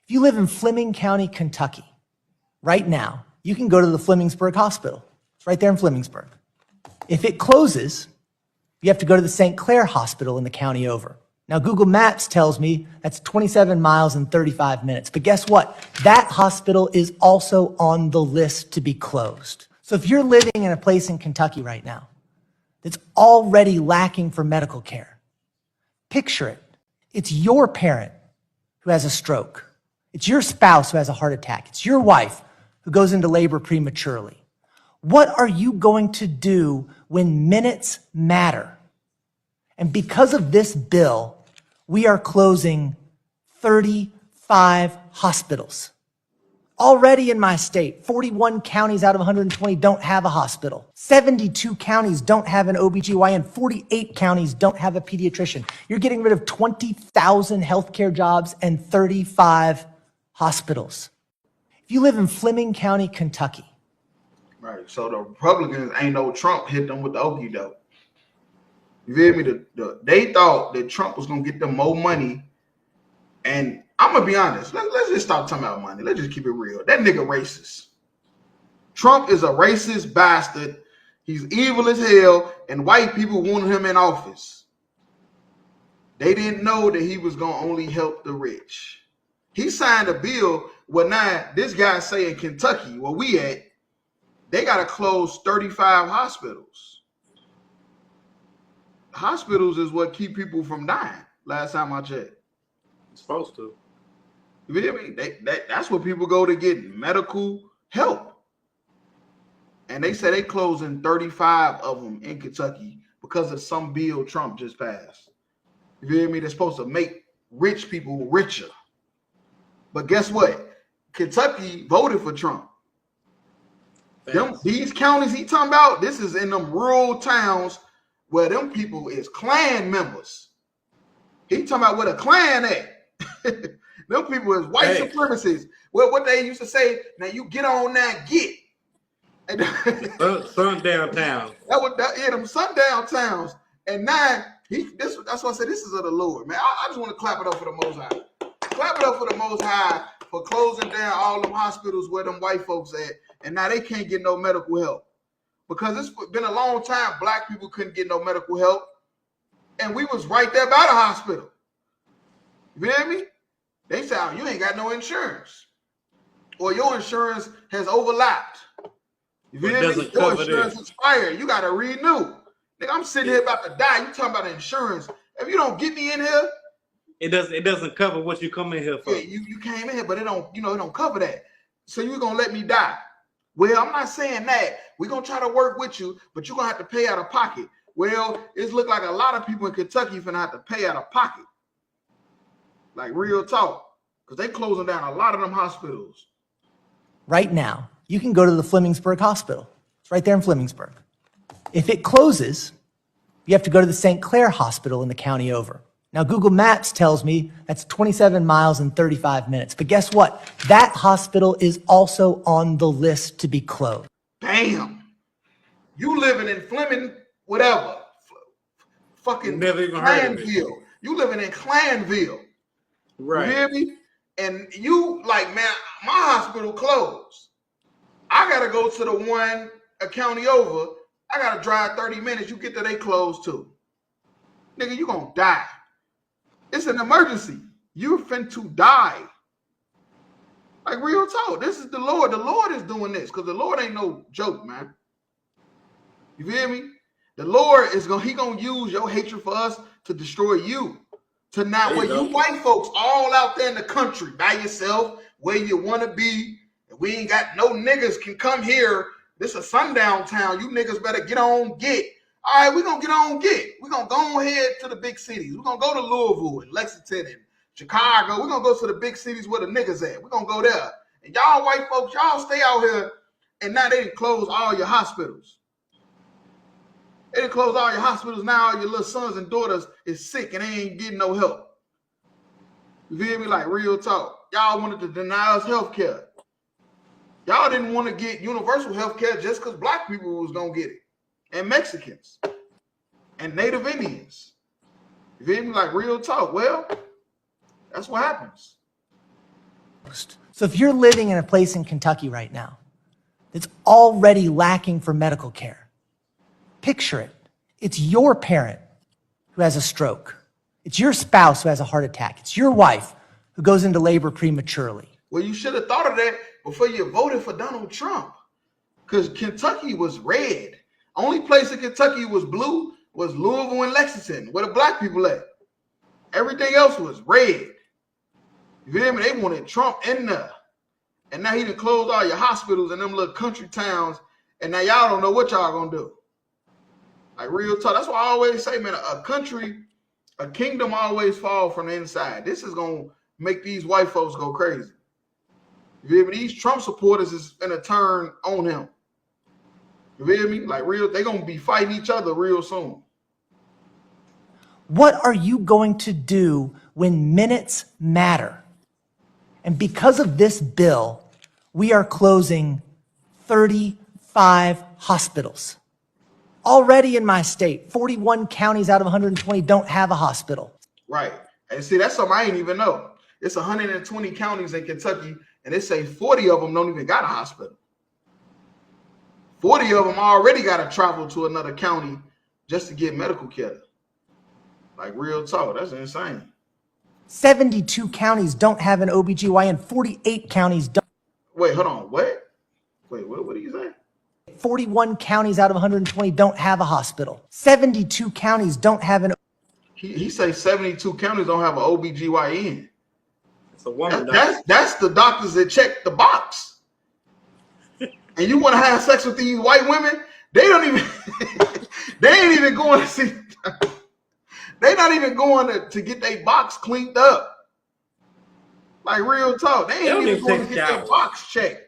If you live in Fleming County, Kentucky, right now, you can go to the Flemingsburg Hospital. It's right there in Flemingsburg. If it closes, you have to go to the St. Clair Hospital in the county over. Now, Google Maps tells me that's 27 miles and 35 minutes. But guess what? That hospital is also on the list to be closed. So if you're living in a place in Kentucky right now that's already lacking for medical care, picture it. It's your parent who has a stroke. It's your spouse who has a heart attack. It's your wife who goes into labor prematurely. What are you going to do when minutes matter? And because of this bill, we are closing 35 hospitals. Already in my state, 41 counties out of 120 don't have a hospital. 72 counties don't have an OBGYN. 48 counties don't have a pediatrician. You're getting rid of 20,000 healthcare jobs and 35 hospitals. If you live in Fleming County, Kentucky. Right. So the Republicans ain't no Trump hit them with the okie doke. You feel me? They thought that Trump was gonna get them more money. And I'm gonna be honest. Let's just stop talking about money. Let's just keep it real. That nigga racist. Trump is a racist bastard. He's evil as hell, and white people wanted him in office. They didn't know that he was gonna only help the rich. He signed a bill where now this guy say in Kentucky, where we at, they gotta close 35 hospitals. Hospitals is what keep people from dying. Last time I checked, it's supposed to. You feel me? That's where people go to get medical help. And they say they closing 35 of them in Kentucky because of some bill Trump just passed. You feel me? They're supposed to make rich people richer. But guess what? Kentucky voted for Trump. These counties he talking about, this is in them rural towns where them people is Klan members. He talking about where the Klan at. Them people is white supremacists. Well, what they used to say, now you get on that get. Sundown towns. Them sundown towns. And now that's why I said this is of the Lord, man. I just want to clap it up for the Most High. Clap it up for the Most High for closing down all them hospitals where them white folks at, and now they can't get no medical help. Because it's been a long time black people couldn't get no medical help, and we was right there by the hospital. You feel me? They say, oh, you ain't got no insurance, or your insurance has overlapped. You feel me? Your insurance expired. You got to renew. Nigga, I'm sitting here about to die. You talking about insurance? If you don't get me in here, it doesn't cover what you come in here for. Yeah, you came in here, but it don't cover that. So you're gonna let me die. Well, I'm not saying that. We're gonna try to work with you, but you're gonna have to pay out of pocket. Well, it's look like a lot of people in Kentucky finna have to pay out of pocket. Like real talk. Because they closing down a lot of them hospitals. Right now, you can go to the Flemingsburg Hospital. It's right there in Flemingsburg. If it closes, you have to go to the St. Clair Hospital in the county over. Now, Google Maps tells me that's 27 miles and 35 minutes. But guess what? That hospital is also on the list to be closed. Damn. You living in Fleming, whatever. Fucking Clanville. You living in Clanville. Right. You hear me? And you like, man, my hospital closed. I got to go to the one a county over. I got to drive 30 minutes. You get there, they closed too. Nigga, you going to die. It's an emergency. You're finna die. Like real talk. This is the Lord. The Lord is doing this because the Lord ain't no joke, man. You feel me? The Lord is gonna use your hatred for us to destroy you. To now where you white folks all out there in the country by yourself, where you want to be, and we ain't got no niggas can come here. This is a sundown town. You niggas better get on get. All right, we're going to get on get. We're going to go ahead to the big cities. We're going to go to Louisville and Lexington and Chicago. We're going to go to the big cities where the niggas at. We're going to go there. And y'all white folks, y'all stay out here. And now they didn't close all your hospitals. They didn't close all your hospitals. Now all your little sons and daughters is sick and they ain't getting no help. You feel me? Like real talk. Y'all wanted to deny us health care. Y'all didn't want to get universal health care just because black people was going to get it. And Mexicans and Native Indians. You feel me? Like real talk. Well, that's what happens. So if you're living in a place in Kentucky right now that's already lacking for medical care, picture it. It's your parent who has a stroke. It's your spouse who has a heart attack. It's your wife who goes into labor prematurely. Well, you should have thought of that before you voted for Donald Trump, because Kentucky was red. Only place in Kentucky was blue was Louisville and Lexington, where the black people at. Everything else was red. You feel me? They wanted Trump in there. And now he done closed all your hospitals in them little country towns, and now y'all don't know what y'all gonna do. Like, real talk. That's why I always say, man, a kingdom always fall from the inside. This is gonna make these white folks go crazy. You feel me? These Trump supporters is gonna turn on him. You feel me? Like, they gonna be fighting each other real soon. What are you going to do when minutes matter? And because of this bill, we are closing 35 hospitals. Already in my state, 41 counties out of 120 don't have a hospital. Right. And see, that's something I didn't even know. It's 120 counties in Kentucky, and they say 40 of them don't even got a hospital. 40 of them already got to travel to another county just to get medical care. Like, real talk, that's insane. 72 counties don't have an OBGYN. 48 counties don't. Wait, hold on. What? Wait, what are you saying? 41 counties out of 120 don't have a hospital. 72 counties don't have an. He say 72 counties don't have an OBGYN. It's a woman doctor. That's the doctors that check the box. And you want to have sex with these white women? They don't even. They ain't even going to see. They not even going to get their box cleaned up. Like, real talk. They ain't even going to get their box checked.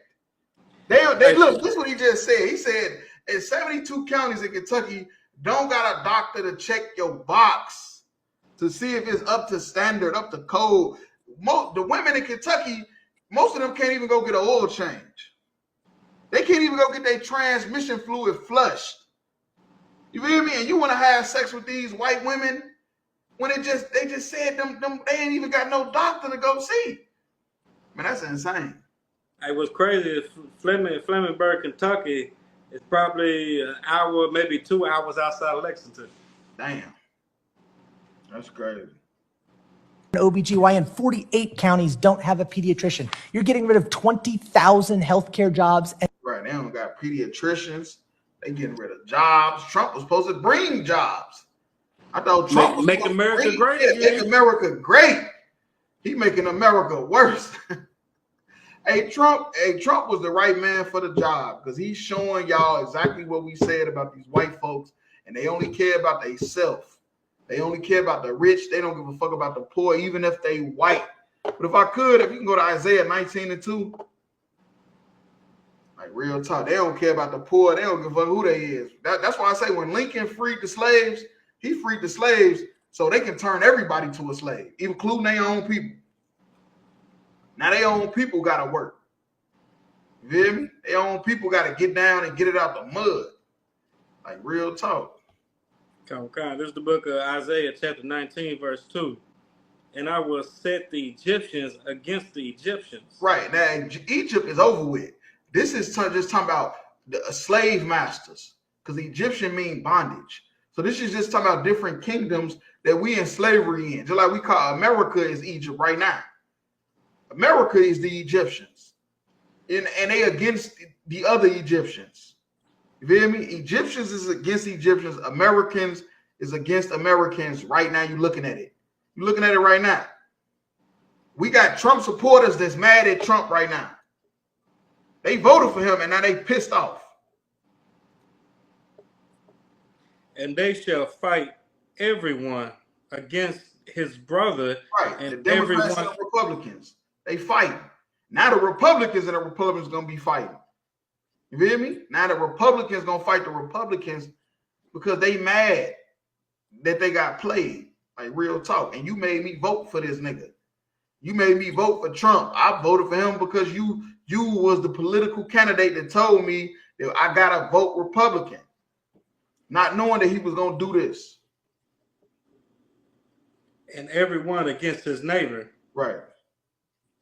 They look, this is what he just said. He said in 72 counties in Kentucky, don't got a doctor to check your box to see if it's up to standard, up to code. The women in Kentucky, most of them can't even go get an oil change. They can't even go get their transmission fluid flushed. You feel me? And you want to have sex with these white women when they just said them they ain't even got no doctor to go see. Man, that's insane. Hey, what's crazy is Flemingburg, Kentucky is probably an hour, maybe 2 hours outside of Lexington. Damn. That's crazy. OBGYN, 48 counties don't have a pediatrician. You're getting rid of 20,000 healthcare jobs. Right, they don't got pediatricians. They getting rid of jobs. Trump was supposed to bring jobs. I thought Trump was make America great again. Make America great. He making America worse. Hey, Trump was the right man for the job because he's showing y'all exactly what we said about these white folks, and they only care about themselves. They only care about the rich. They don't give a fuck about the poor, even if they white. But if you can go to Isaiah 19:2, like, real talk, they don't care about the poor. They don't give a fuck who they is. That's why I say when Lincoln freed the slaves, he freed the slaves so they can turn everybody to a slave, including their own people. Now their own people got to work. You feel me? Their own people got to get down and get it out the mud. Like, real talk. Come. This is the book of Isaiah, chapter 19, verse 2. And I will set the Egyptians against the Egyptians. Right. Now, Egypt is over with. This is just talking about the slave masters, because Egyptian mean bondage. So this is just talking about different kingdoms that we in slavery in. Just like we call America is Egypt right now. America is the Egyptians. And they against the other Egyptians. You feel me? Egyptians is against Egyptians. Americans is against Americans right now. You're looking at it. You're looking at it right now. We got Trump supporters that's mad at Trump right now. They voted for him and now they pissed off. And they shall fight everyone against his brother. Right. And the Democrats and the Republicans. They fight. Now the Republicans and the Republicans going to be fighting. You feel me? Now the Republicans going to fight the Republicans because they mad that they got played. Like, real talk. And you made me vote for this nigga. You made me vote for Trump. I voted for him because you was the political candidate that told me that I got to vote Republican. Not knowing that he was going to do this. And everyone against his neighbor. Right.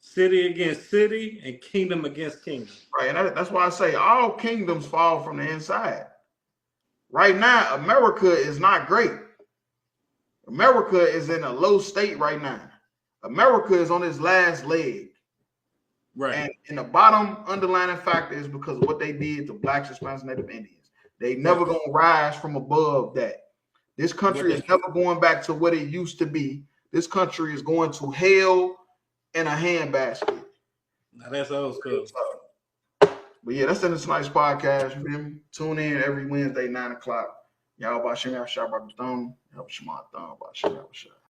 City against city and kingdom against kingdom. Right, and that's why I say all kingdoms fall from the inside. Right now, America is not great. America is in a low state right now. America is on its last leg. Right. And the bottom underlying factor is because of what they did to Blacks, Hispanics, Native Indians. They never gonna rise from above that. This country is never going back to what it used to be. This country is going to hell in a handbasket. Now that's old school. But yeah, that's in tonight's podcast. You feel me? Tune in every Wednesday, 9 o'clock. Y'all about Shem Yahshua Baruch Thumb. Help Shema Thumb about Shem Yahshua.